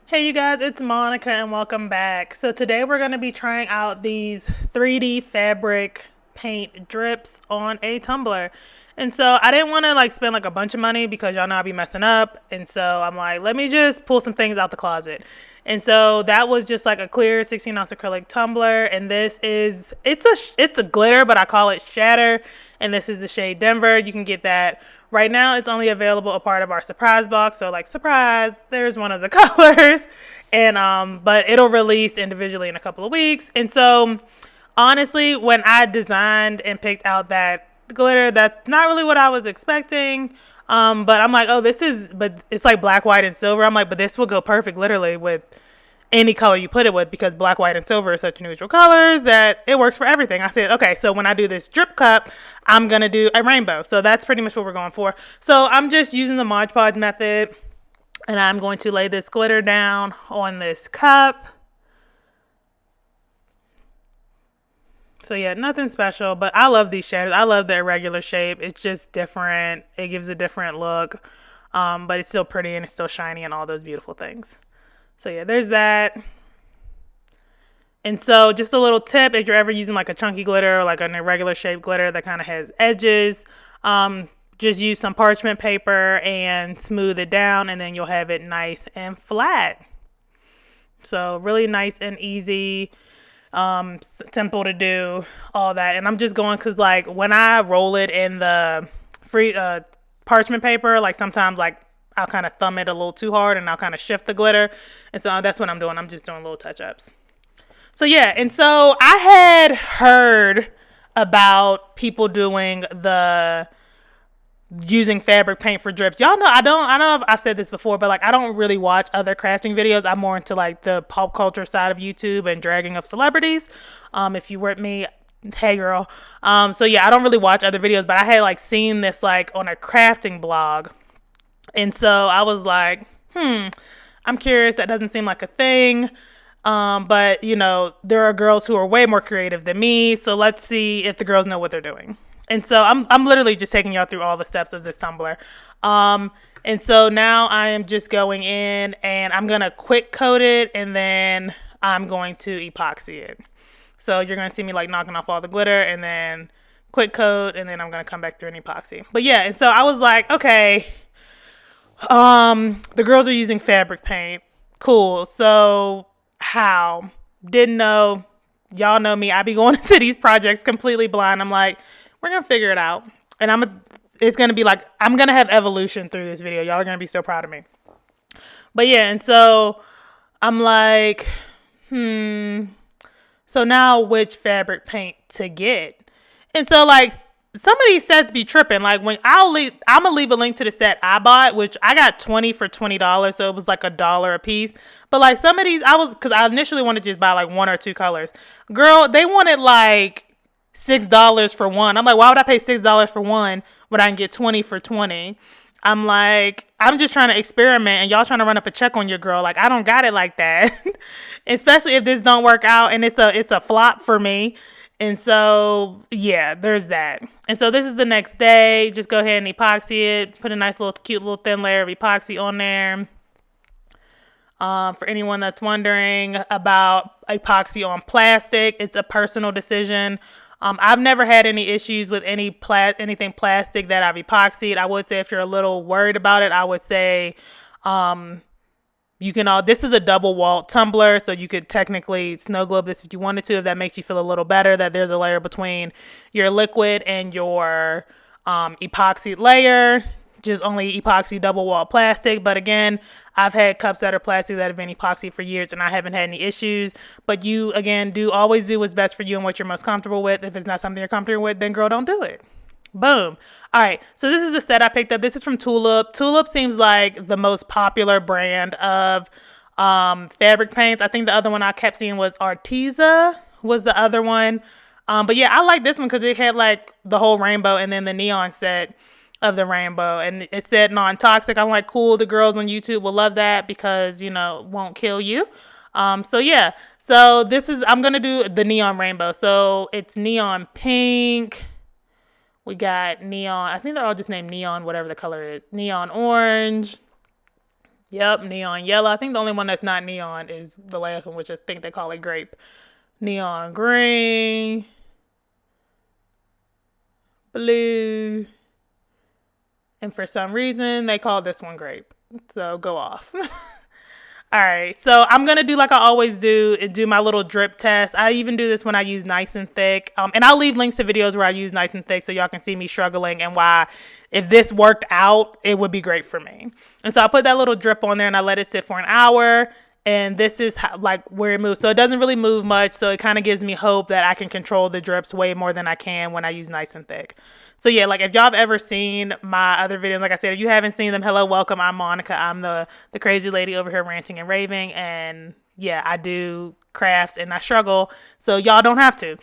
Hey you guys, it's Monica and welcome back. So today we're going to be trying out these 3D fabric paint drips on a tumbler. And so I didn't want to spend a bunch of money because y'all know I be messing up. And so I'm like, let me just pull some things out the closet. And so that was just like a clear 16-ounce acrylic tumbler, and it's a glitter, but I call it Shatter, and this is the shade Denver. You can get that right now. It's only available a part of our surprise box, so surprise, there's one of the colors, and but it'll release individually in a couple of weeks. And so honestly, when I designed and picked out that glitter, that's not really what I was expecting. But I'm like, oh, but it's like black, white, and silver. I'm like, but this will go perfect literally with any color you put it with, because black, white, and silver are such neutral colors that it works for everything. I said, okay, so when I do this drip cup, I'm going to do a rainbow. So that's pretty much what we're going for. So I'm just using the Mod Podge method, and I'm going to lay this glitter down on this cup. So yeah, nothing special, but I love these shaders. I love the irregular shape. It's just different. It gives a different look, but it's still pretty and it's still shiny and all those beautiful things. So yeah, there's that. And so just a little tip, if you're ever using a chunky glitter or an irregular shaped glitter that kind of has edges, just use some parchment paper and smooth it down, and then you'll have it nice and flat. So really nice and easy, simple to do, all that. And I'm just going because when I roll it in the free parchment paper, sometimes I'll kind of thumb it a little too hard and I'll kind of shift the glitter. And so that's what I'm doing. I'm just doing little touch-ups. So yeah, and so I had heard about people doing the using fabric paint for drips. Y'all know I don't know if I've said this before, but I don't really watch other crafting videos. I'm more into the pop culture side of YouTube and dragging of celebrities. If you were with me, hey girl. So yeah, I don't really watch other videos, but I had seen this on a crafting blog. And so I was like, I'm curious. That doesn't seem like a thing. But there are girls who are way more creative than me. So let's see if the girls know what they're doing. And so I'm literally just taking y'all through all the steps of this tumbler. And so now I am just going in and I'm going to quick coat it, and then I'm going to epoxy it. So you're going to see me knocking off all the glitter and then quick coat, and then I'm going to come back through and epoxy. But yeah, and so I was like, okay, the girls are using fabric paint. Cool. So how? Didn't know. Y'all know me. I be going into these projects completely blind. I'm like, we're gonna figure it out, and it's gonna be I'm gonna have evolution through this video. Y'all are gonna be so proud of me. But yeah, and so I'm like, so now which fabric paint to get? And so some of these sets be tripping. When I'm gonna leave a link to the set I bought, which I got 20 for $20, so it was $1 a piece. But some of these, because I initially wanted to just buy one or two colors. Girl, they wanted $6 for one. I'm like, why would I pay $6 for one when I can get 20 for 20? I'm like, I'm just trying to experiment, and y'all trying to run up a check on your girl. I don't got it like that. Especially if this don't work out and it's a flop for me. And so, yeah, there's that. And so this is the next day. Just go ahead and epoxy it. Put a nice little cute little thin layer of epoxy on there. For anyone that's wondering about epoxy on plastic, it's a personal decision. I've never had any issues with anything plastic that I've epoxied. I would say if you're a little worried about it, I would say you can this is a double walled tumbler, so you could technically snow globe this if you wanted to, if that makes you feel a little better, that there's a layer between your liquid and your epoxy layer. Just only epoxy double wall plastic. But again, I've had cups that are plastic that have been epoxy for years and I haven't had any issues. But you, again, always do what's best for you and what you're most comfortable with. If it's not something you're comfortable with, then girl, don't do it. Boom. All right, so this is the set I picked up. This is from Tulip. Tulip seems like the most popular brand of fabric paints. I think the other one I kept seeing was Arteza was the other one. But yeah, I like this one because it had the whole rainbow and then the neon set of the rainbow, and it said non-toxic. I'm like, cool, the girls on YouTube will love that because it won't kill you. So yeah, so I'm gonna do the neon rainbow. So it's neon pink, we got neon, I think they're all just named neon, whatever the color is, neon orange, Yep, neon yellow. I think the only one that's not neon is the last one, which I think they call it grape. Neon green, blue, and for some reason they call this one grape. So go off. All right, so I'm gonna do like I always do my little drip test. I even do this when I use Nice and Thick, and I'll leave links to videos where I use Nice and Thick so y'all can see me struggling and why, if this worked out, it would be great for me. And so I put that little drip on there and I let it sit for an hour. And this is how, like where it moves. So it doesn't really move much. So it kind of gives me hope that I can control the drips way more than I can when I use Nice and Thick. So yeah, like if y'all have ever seen my other videos, like I said, if you haven't seen them, hello, welcome. I'm Monica. I'm the crazy lady over here ranting and raving. And yeah, I do crafts and I struggle. So y'all don't have to.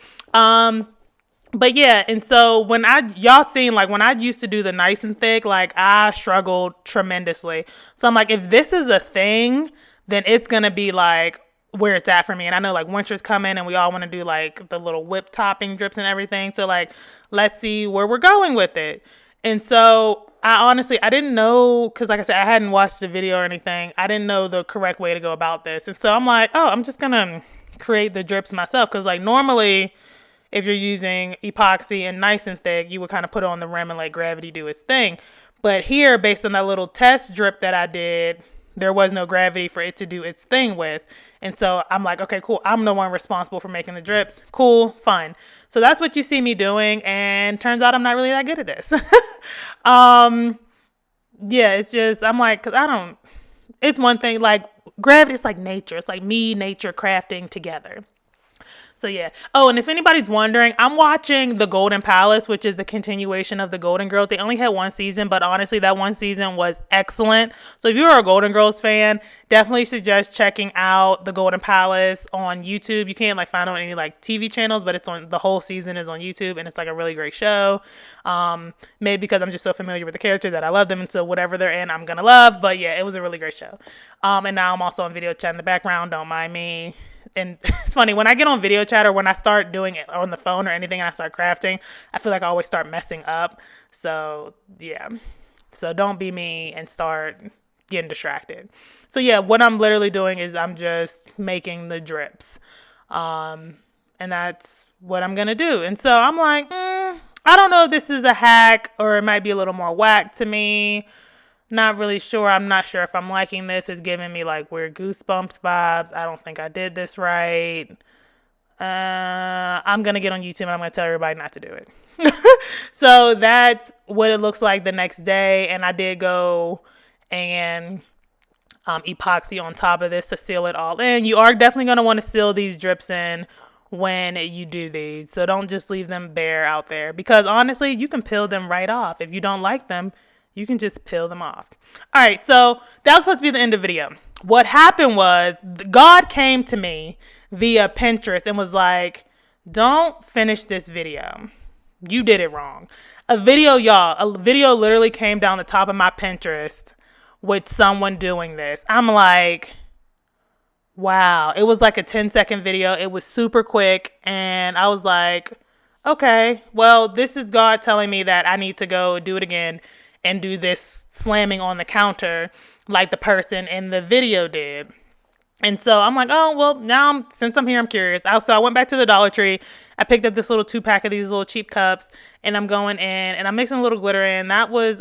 But yeah, and so when y'all seen, like when I used to do the Nice and Thick, like I struggled tremendously. So I'm like, if this is a thing, then it's going to be like where it's at for me. And I know like winter's coming and we all want to do like the little whip topping drips and everything. So like, let's see where we're going with it. And so I didn't know, because like I said, I hadn't watched the video or anything. I didn't know the correct way to go about this. And so I'm like, oh, I'm just going to create the drips myself. Because like normally if you're using epoxy and Nice and Thick, you would kind of put it on the rim and let gravity do its thing. But here, based on that little test drip that I did, there was no gravity for it to do its thing with. And so I'm like, okay, cool. I'm the one responsible for making the drips. Cool, fun. So that's what you see me doing. And turns out I'm not really that good at this. Yeah, it's just, I'm like, cause it's one thing, like gravity is like nature. It's like me, nature crafting together. So yeah. Oh, and if anybody's wondering, I'm watching The Golden Palace, which is the continuation of The Golden Girls. They only had one season, but honestly, that one season was excellent. So if you're a Golden Girls fan, definitely suggest checking out The Golden Palace on YouTube. You can't like find it on any like TV channels, but the whole season is on YouTube, and it's like a really great show. Maybe because I'm just so familiar with the character that I love them, and so whatever they're in, I'm gonna love. But yeah, it was a really great show. And now I'm also on video chat in the background. Don't mind me. And it's funny, when I get on video chat or when I start doing it on the phone or anything and I start crafting, I feel like I always start messing up. So yeah, so don't be me and start getting distracted. So yeah, what I'm literally doing is I'm just making the drips. And that's what I'm going to do. And so I'm like, I don't know if this is a hack or it might be a little more whack to me. Not really sure. I'm not sure if I'm liking this. It's giving me like weird goosebumps vibes. I don't think I did this right. I'm going to get on YouTube and I'm going to tell everybody not to do it. So that's what it looks like the next day. And I did go and epoxy on top of this to seal it all in. You are definitely going to want to seal these drips in when you do these. So don't just leave them bare out there, because honestly, you can peel them right off. If you don't like them, you can just peel them off. All right, so that was supposed to be the end of the video. What happened was God came to me via Pinterest and was like, don't finish this video. You did it wrong. A video literally came down the top of my Pinterest with someone doing this. I'm like, wow. It was like a 10-second video. It was super quick. And I was like, okay, well, this is God telling me that I need to go do it again and do this slamming on the counter like the person in the video did. And so I'm like, oh, well, now since I'm here, I'm curious. So I went back to the Dollar Tree. I picked up this little 2-pack of these little cheap cups, and I'm going in and I'm mixing a little glitter in. That was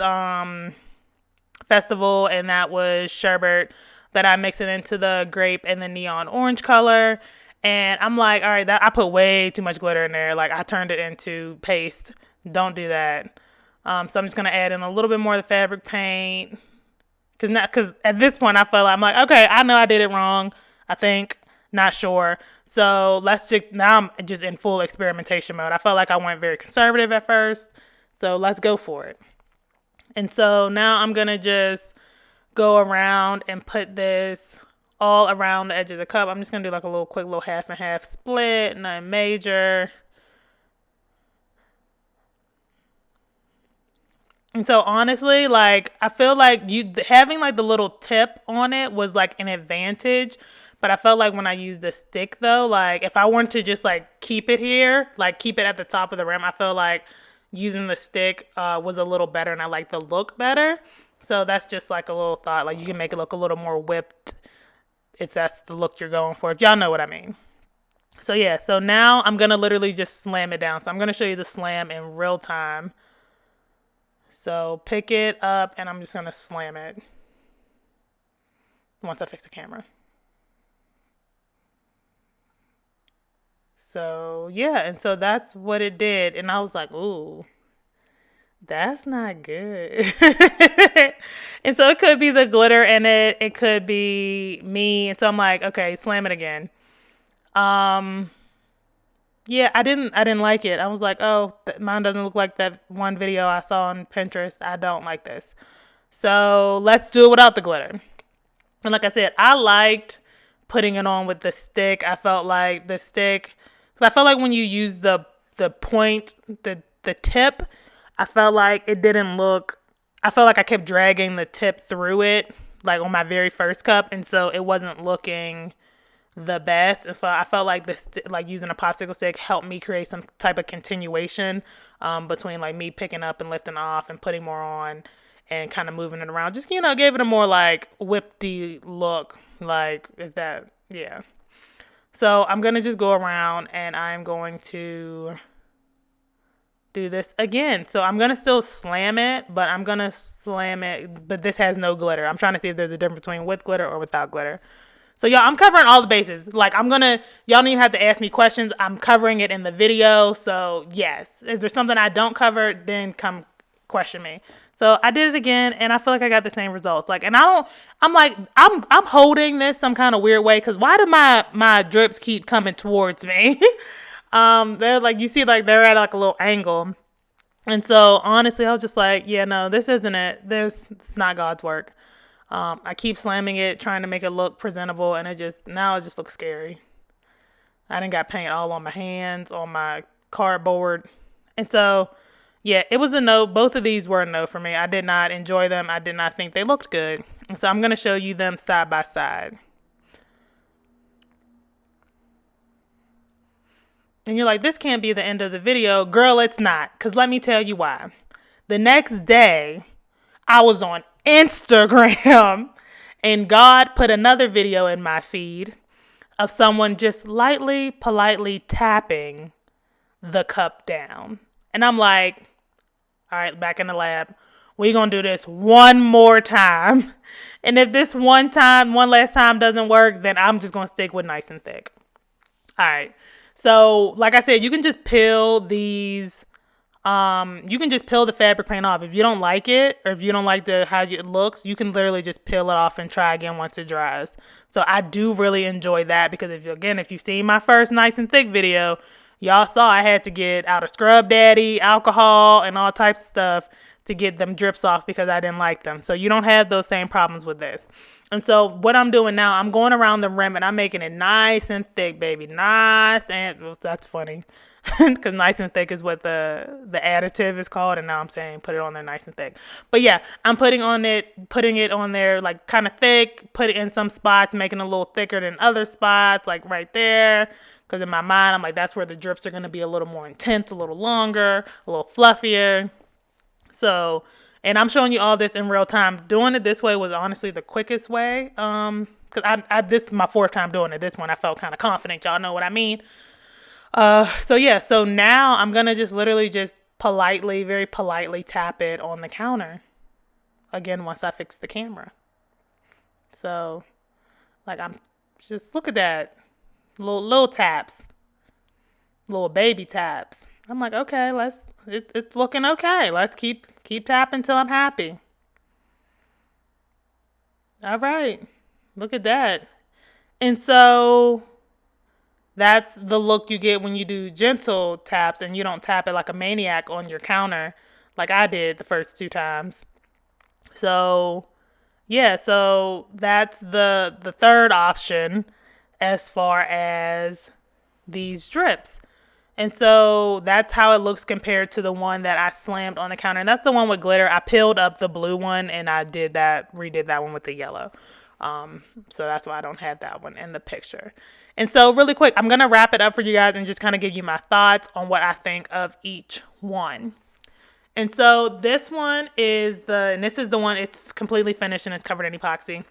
Festival, and that was sherbet that I'm mixing into the grape and the neon orange color. And I'm like, all right, I put way too much glitter in there. Like I turned it into paste. Don't do that. So I'm just going to add in a little bit more of the fabric paint. Because at this point, I'm like, okay, I know I did it wrong. I think, not sure. So now I'm just in full experimentation mode. I felt like I went very conservative at first. So let's go for it. And so now I'm going to just go around and put this all around the edge of the cup. I'm just going to do like a little quick little half and half split, nothing major. And so honestly, like I feel like having like the little tip on it was like an advantage, but I felt like when I used the stick though, like if I wanted to just like keep it here, like keep it at the top of the rim, I feel like using the stick was a little better and I like the look better. So that's just like a little thought. Like you can make it look a little more whipped if that's the look you're going for. If y'all know what I mean. So yeah, so now I'm going to literally just slam it down. So I'm going to show you the slam in real time. So pick it up and I'm just going to slam it once I fix the camera. So yeah, and so that's what it did. And I was like, ooh, that's not good. And so it could be the glitter in it. It could be me. And so I'm like, okay, slam it again. Yeah, I didn't like it. I was like, oh, mine doesn't look like that one video I saw on Pinterest. I don't like this. So let's do it without the glitter. And like I said, I liked putting it on with the stick. I felt like the stick, because I felt like when you use the point, the tip, I felt like it didn't look, I felt like I kept dragging the tip through it, like on my very first cup. And so it wasn't looking the best. And so I felt like this, like using a popsicle stick helped me create some type of continuation between like me picking up and lifting off and putting more on and kind of moving it around. Just, gave it a more like whippy look, like if that, yeah. So I'm going to just go around and I'm going to do this again. So I'm going to still slam it, but I'm going to slam it, but this has no glitter. I'm trying to see if there's a difference between with glitter or without glitter. So y'all, I'm covering all the bases. Like y'all don't even have to ask me questions. I'm covering it in the video. So yes, if there's something I don't cover, then come question me. So I did it again and I feel like I got the same results. Like, and I'm holding this some kind of weird way. Cause why do my drips keep coming towards me? They're like, you see, like they're at like a little angle. And so honestly, I was just like, yeah, no, this isn't it. It's not God's work. I keep slamming it, trying to make it look presentable, and now it just looks scary. I done got paint all on my hands, on my cardboard. And so, yeah, it was a no. Both of these were a no for me. I did not enjoy them. I did not think they looked good. And so I'm going to show you them side by side. And you're like, this can't be the end of the video. Girl, it's not. Because let me tell you why. The next day, I was on Instagram and God put another video in my feed of someone just lightly, politely tapping the cup down. And I'm like, all right, back in the lab. We're going to do this one more time. And if this one last time doesn't work, then I'm just going to stick with nice and thick. All right. So like I said, you can just peel these. You can just peel the fabric paint off. If you don't like it, or if you don't like how it looks, you can literally just peel it off and try again once it dries. So I do really enjoy that because if you've seen my first nice and thick video, y'all saw I had to get out of Scrub Daddy, alcohol, and all types of stuff to get them drips off because I didn't like them. So you don't have those same problems with this. And so what I'm doing now, I'm going around the rim and I'm making it nice and thick, baby. Nice and, well, that's funny. Because nice and thick is what the additive is called, and now I'm saying put it on there nice and thick. But yeah, I'm putting it on there like kind of thick, put it in some spots, making it a little thicker than other spots, like right there. Because in my mind, I'm like, that's where the drips are going to be a little more intense, a little longer, a little fluffier. So, and I'm showing you all this in real time. Doing it this way was honestly the quickest way. Because this is my fourth time doing it. This one I felt kind of confident. Y'all know what I mean. So yeah, so now I'm going to just literally just very politely tap it on the counter. Again, once I fix the camera. So, like I'm just, look at that. Little taps. Little baby taps. I'm like, okay, it's looking okay. Let's keep tapping till I'm happy. All right. Look at that. And so that's the look you get when you do gentle taps and you don't tap it like a maniac on your counter like I did the first 2 times. So, yeah, so that's the third option as far as these drips. And so that's how it looks compared to the one that I slammed on the counter. And that's the one with glitter. I peeled up the blue one and I redid that one with the yellow. So that's why I don't have that one in the picture. And so really quick, I'm going to wrap it up for you guys and just kind of give you my thoughts on what I think of each one. And so this one is this is the one, it's completely finished and it's covered in epoxy.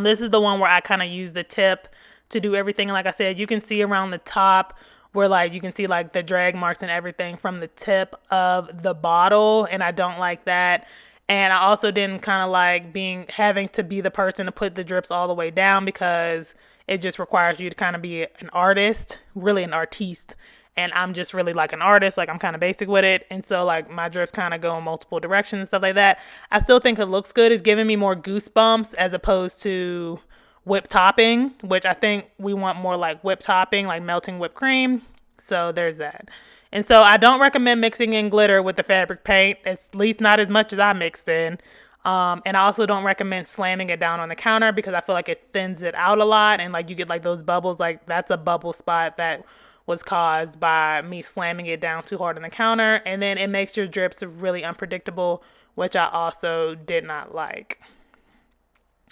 This is the one where I kind of use the tip to do everything. And like I said, you can see around the top where like you can see like the drag marks and everything from the tip of the bottle, and I don't like that. And I also didn't kind of like having to be the person to put the drips all the way down, because it just requires you to kind of be an artist, really an artiste. And I'm just really like an artist, like I'm kind of basic with it. And so like my drips kind of go in multiple directions and stuff like that. I still think it looks good. It's giving me more goosebumps as opposed to whip topping, which I think we want more like whip topping, like melting whipped cream. So there's that. And so I don't recommend mixing in glitter with the fabric paint, at least not as much as I mixed in. And I also don't recommend slamming it down on the counter, because I feel like it thins it out a lot, and like you get like those bubbles. Like that's a bubble spot that was caused by me slamming it down too hard on the counter, and then it makes your drips really unpredictable, which I also did not like.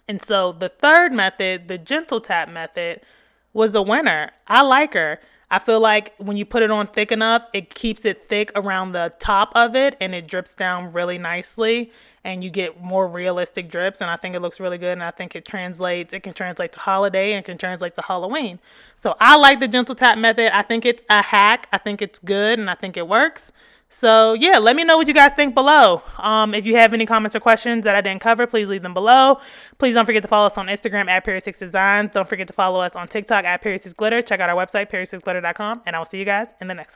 And so the third method, the gentle tap method, was a winner. I like her. I feel like when you put it on thick enough, it keeps it thick around the top of it and it drips down really nicely and you get more realistic drips. And I think it looks really good. And I think it can translate to holiday and it can translate to Halloween. So I like the gentle tap method. I think it's a hack. I think it's good and I think it works. So yeah, let me know what you guys think below. If you have any comments or questions that I didn't cover, please leave them below. Please don't forget to follow us on Instagram at Period6Designs. Don't forget to follow us on TikTok at Period6Glitter. Check out our website, period6glitter.com, and I will see you guys in the next one.